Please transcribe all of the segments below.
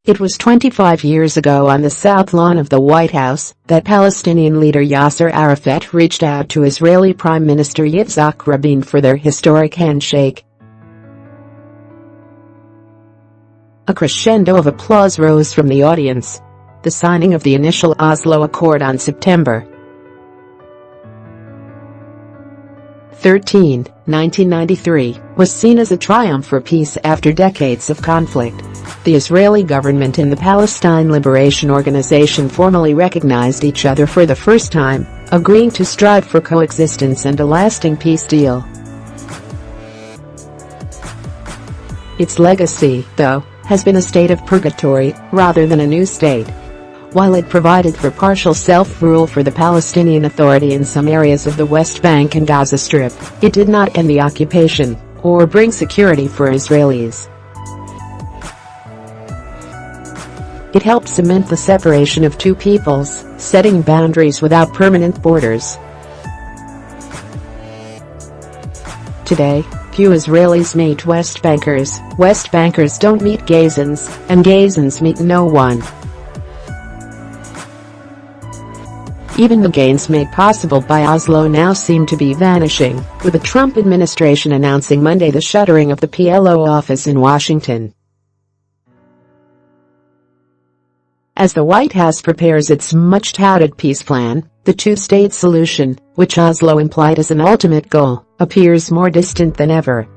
It was 25 years ago on the south lawn of the White House that Palestinian leader Yasser Arafat reached out to Israeli Prime Minister Yitzhak Rabin for their historic handshake. A crescendo of applause rose from the audience. The signing of the initial Oslo Accord on September 13, 1993, was seen as a triumph for peace after decades of conflict. The Israeli government and the Palestine Liberation Organization formally recognized each other for the first time, agreeing to strive for coexistence and a lasting peace deal. Its legacy, though, has been a state of purgatory rather than a new state. While it provided for partial self-rule for the Palestinian Authority in some areas of the West Bank and Gaza Strip, it did not end the occupation or bring security for Israelis. It helped cement the separation of two peoples, setting boundaries without permanent borders. Today, few Israelis meet West Bankers don't meet Gazans, and Gazans meet no one. Even the gains made possible by Oslo now seem to be vanishing, with the Trump administration announcing Monday the shuttering of the PLO office in Washington. As the White House prepares its much-touted peace plan, the two-state solution, which Oslo implied as an ultimate goal, appears more distant than ever.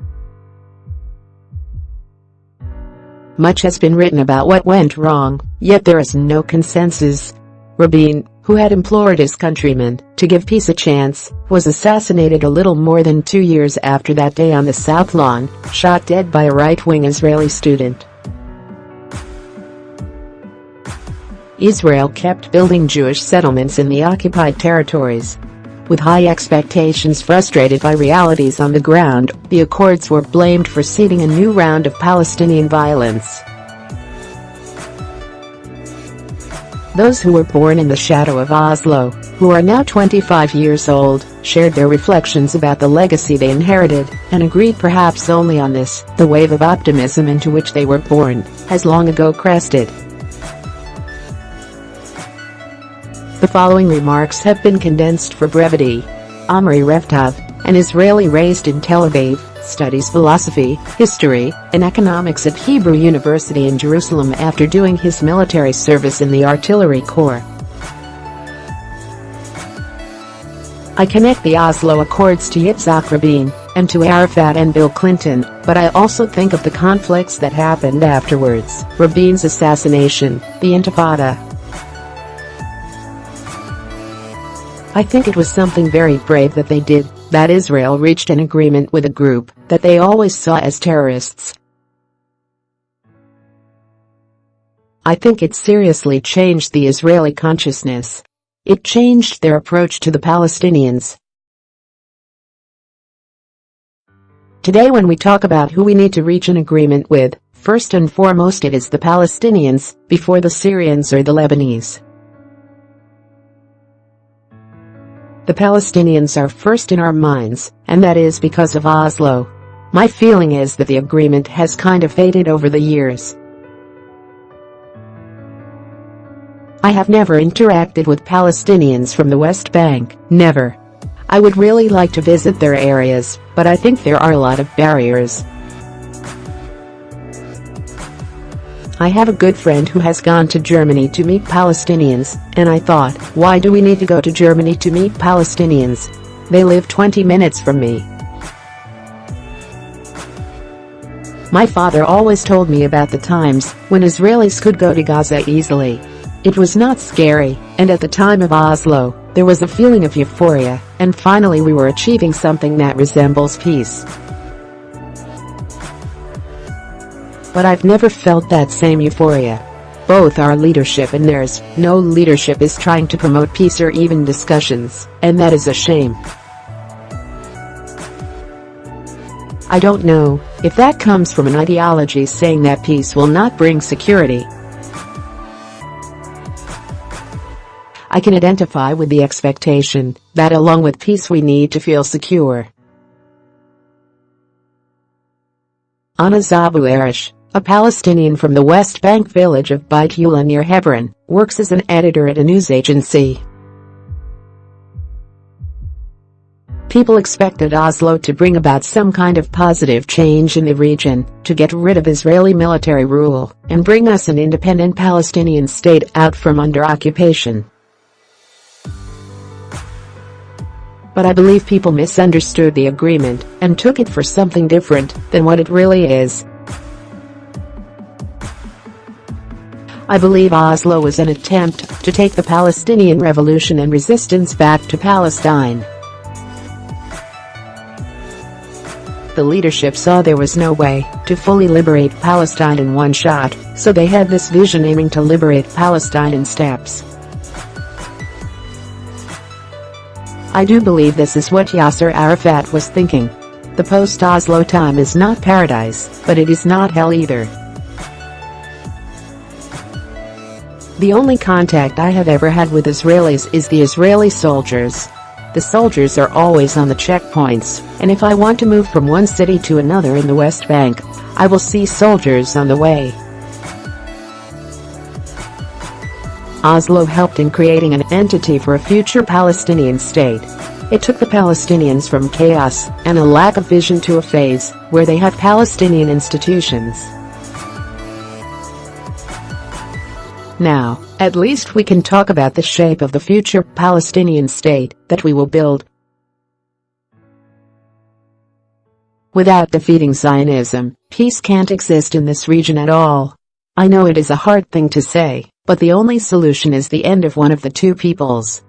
Much has been written about what went wrong, yet there is no consensus. Rabin, who had implored his countrymen to give peace a chance, was assassinated a little more than 2 years after that day on the South Lawn, shot dead by a right-wing Israeli student. Israel kept building Jewish settlements in the occupied territories. With high expectations frustrated by realities on the ground, the accords were blamed for seeding a new round of Palestinian violence. Those who were born in the shadow of Oslo, who are now 25 years old, shared their reflections about the legacy they inherited, and agreed perhaps only on this: the wave of optimism into which they were born has long ago crested. The following remarks have been condensed for brevity. Omri Reftov, an Israeli raised in Tel Aviv, studies philosophy, history, and economics at Hebrew University in Jerusalem after doing his military service in the Artillery Corps. I connect the Oslo Accords to Yitzhak Rabin, and to Arafat and Bill Clinton, but I also think of the conflicts that happened afterwards: Rabin's assassination, the Intifada. I think it was something very brave that they did, that Israel reached an agreement with a group that they always saw as terrorists. I think it seriously changed the Israeli consciousness. It changed their approach to the Palestinians. Today, when we talk about who we need to reach an agreement with, first and foremost it is the Palestinians, before the Syrians or the Lebanese. The Palestinians are first in our minds, and that is because of Oslo. My feeling is that the agreement has kind of faded over the years. I have never interacted with Palestinians from the West Bank, never. I would really like to visit their areas, but I think there are a lot of barriers. I have a good friend who has gone to Germany to meet Palestinians, and I thought, why do we need to go to Germany to meet Palestinians? They live 20 minutes from me. My father always told me about the times when Israelis could go to Gaza easily. It was not scary, and at the time of Oslo, there was a feeling of euphoria, and finally we were achieving something that resembles peace. But I've never felt that same euphoria. Both our leadership and theirs, no leadership is trying to promote peace or even discussions, and that is a shame. I don't know if that comes from an ideology saying that peace will not bring security. I can identify with the expectation that along with peace we need to feel secure. Ana Zabu Arish, a Palestinian from the West Bank village of Beit Eula near Hebron, works as an editor at a news agency. People expected Oslo to bring about some kind of positive change in the region, to get rid of Israeli military rule, and bring us an independent Palestinian state out from under occupation. But I believe people misunderstood the agreement and took it for something different than what it really is. I believe Oslo was an attempt to take the Palestinian revolution and resistance back to Palestine. The leadership saw there was no way to fully liberate Palestine in one shot, so they had this vision aiming to liberate Palestine in steps. I do believe this is what Yasser Arafat was thinking. The post-Oslo time is not paradise, but it is not hell either. The only contact I have ever had with Israelis is the Israeli soldiers. The soldiers are always on the checkpoints, and if I want to move from one city to another in the West Bank, I will see soldiers on the way. Oslo helped in creating an entity for a future Palestinian state. It took the Palestinians from chaos and a lack of vision to a phase where they had Palestinian institutions. Now, at least we can talk about the shape of the future Palestinian state that we will build. Without defeating Zionism, peace can't exist in this region at all. I know it is a hard thing to say, but the only solution is the end of one of the two peoples.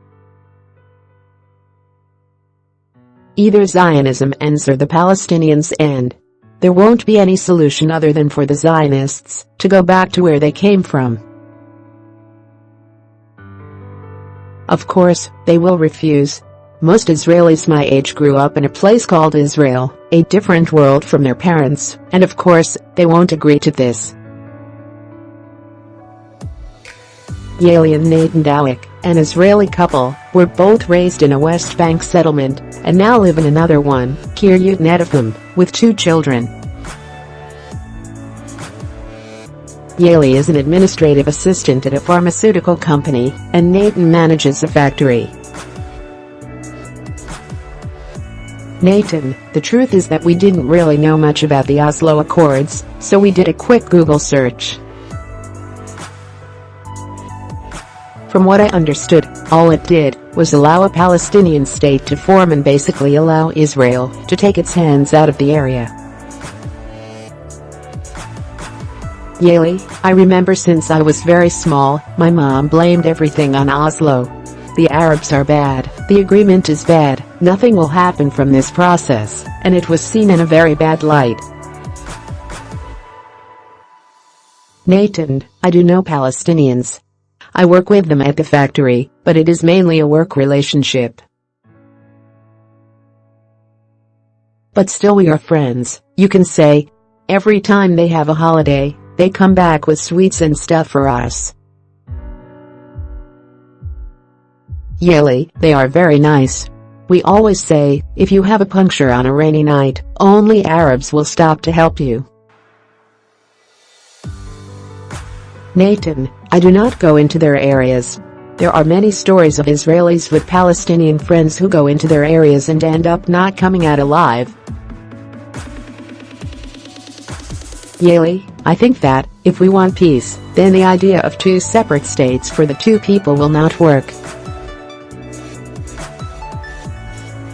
Either Zionism ends or the Palestinians end. There won't be any solution other than for the Zionists to go back to where they came from. Of course, they will refuse. Most Israelis my age grew up in a place called Israel, a different world from their parents, and of course, they won't agree to this. Yaeli and Nathan Dawik, an Israeli couple, were both raised in a West Bank settlement, and now live in another one, Kiryat Netivim, with 2 children. Yaeli is an administrative assistant at a pharmaceutical company, and Nathan manages a factory. Nathan, the truth is that we didn't really know much about the Oslo Accords, so we did a quick Google search. From what I understood, all it did was allow a Palestinian state to form and basically allow Israel to take its hands out of the area. Yaeli, I remember since I was very small, my mom blamed everything on Oslo. The Arabs are bad, the agreement is bad, nothing will happen from this process, and it was seen in a very bad light. Nathan, I do know Palestinians. I work with them at the factory, but it is mainly a work relationship. But still we are friends, you can say. Every time they have a holiday, they come back with sweets and stuff for us. Yaeli, they are very nice. We always say, if you have a puncture on a rainy night, only Arabs will stop to help you. Nathan, I do not go into their areas. There are many stories of Israelis with Palestinian friends who go into their areas and end up not coming out alive. Yaeli, I think that, if we want peace, then the idea of 2 separate states for the 2 people will not work.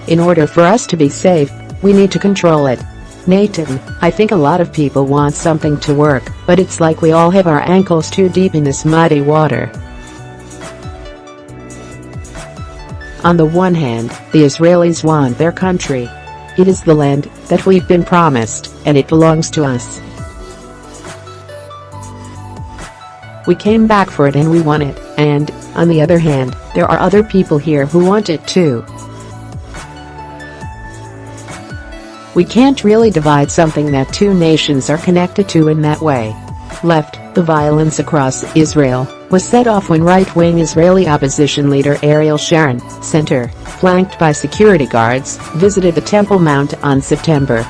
In order for us to be safe, we need to control it. Nathan, I think a lot of people want something to work, but it's like we all have our ankles too deep in this muddy water. On the one hand, the Israelis want their country. It is the land that we've been promised, and it belongs to us. We came back for it and we won it, and, on the other hand, there are other people here who want it too. We can't really divide something that 2 nations are connected to in that way. Left, the violence across Israel was set off when right-wing Israeli opposition leader Ariel Sharon, center, flanked by security guards, visited the Temple Mount on September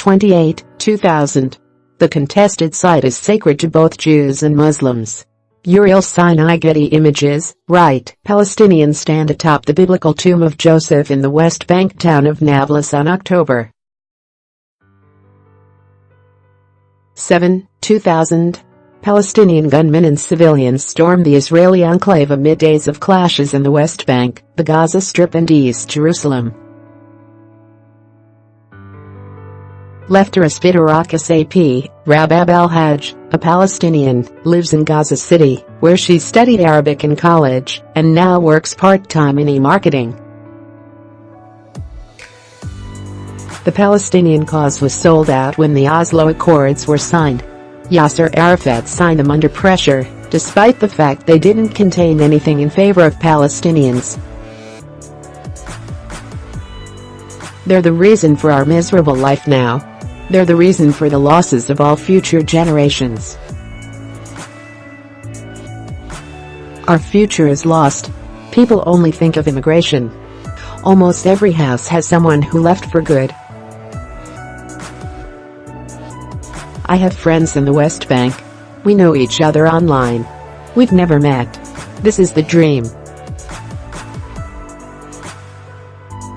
28, 2000. The contested site is sacred to both Jews and Muslims. Uriel Sinai Getty Images, right. Palestinians stand atop the biblical tomb of Joseph in the West Bank town of Nablus on October 7, 2000. Palestinian gunmen and civilians stormed the Israeli enclave amid days of clashes in the West Bank, the Gaza Strip and East Jerusalem. Leftist Bitarakis AP, Rabab al-Hajj, a Palestinian, lives in Gaza City, where she studied Arabic in college, and now works part-time in e-marketing. The Palestinian cause was sold out when the Oslo Accords were signed. Yasser Arafat signed them under pressure, despite the fact they didn't contain anything in favor of Palestinians. They're the reason for our miserable life now. They're the reason for the losses of all future generations. Our future is lost. People only think of immigration. Almost every house has someone who left for good. I have friends in the West Bank. We know each other online. We've never met. This is the dream.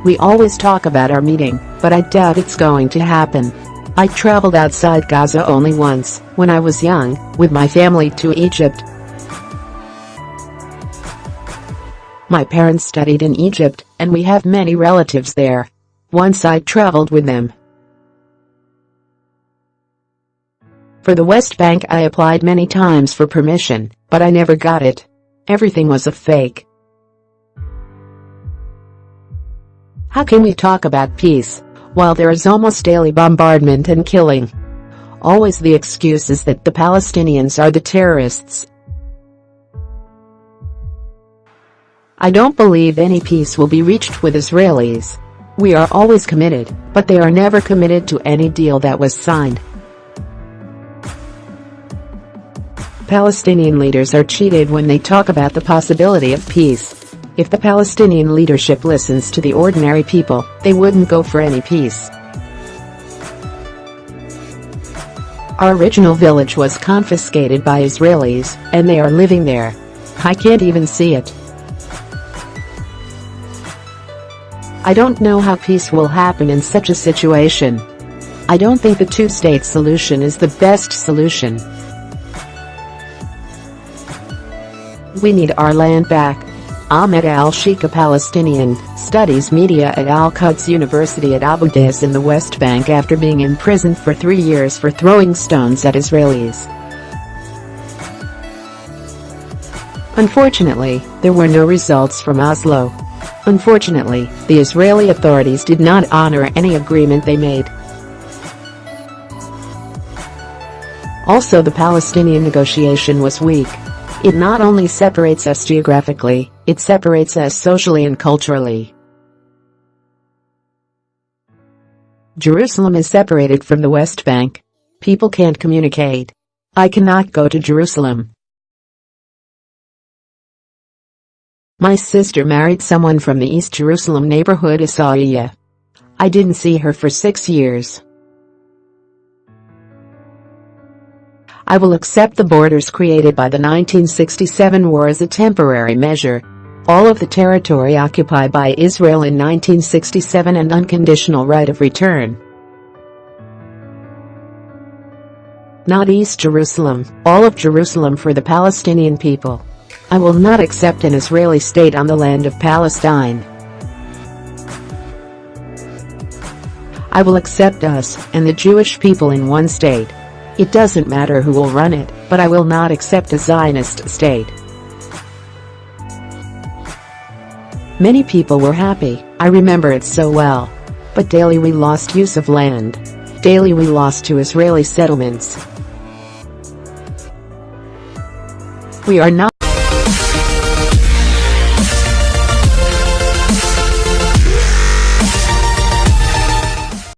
We always talk about our meeting, but I doubt it's going to happen. I traveled outside Gaza only once, when I was young, with my family to Egypt. My parents studied in Egypt, and we have many relatives there. Once I traveled with them. For the West Bank I applied many times for permission, but I never got it. Everything was a fake. How can we talk about peace while there is almost daily bombardment and killing? Always the excuse is that the Palestinians are the terrorists. I don't believe any peace will be reached with Israelis. We are always committed, but they are never committed to any deal that was signed. Palestinian leaders are cheated when they talk about the possibility of peace. If the Palestinian leadership listens to the ordinary people, they wouldn't go for any peace. Our original village was confiscated by Israelis, and they are living there. I can't even see it. I don't know how peace will happen in such a situation. I don't think the two-state solution is the best solution. We need our land back. Ahmed al-Sheikh, a Palestinian, studies media at Al-Quds University at Abu Dis in the West Bank after being imprisoned for 3 years for throwing stones at Israelis. Unfortunately, there were no results from Oslo. Unfortunately, the Israeli authorities did not honor any agreement they made. Also, the Palestinian negotiation was weak. It not only separates us geographically, it separates us socially and culturally. Jerusalem is separated from the West Bank. People can't communicate. I cannot go to Jerusalem. My sister married someone from the East Jerusalem neighborhood Isaiah. I didn't see her for 6 years. I will accept the borders created by the 1967 war as a temporary measure. All of the territory occupied by Israel in 1967 and unconditional right of return. Not East Jerusalem, all of Jerusalem for the Palestinian people. I will not accept an Israeli state on the land of Palestine. I will accept us and the Jewish people in one state. It doesn't matter who will run it, but I will not accept a Zionist state. Many people were happy, I remember it so well. But daily we lost use of land. Daily we lost to Israeli settlements. We are not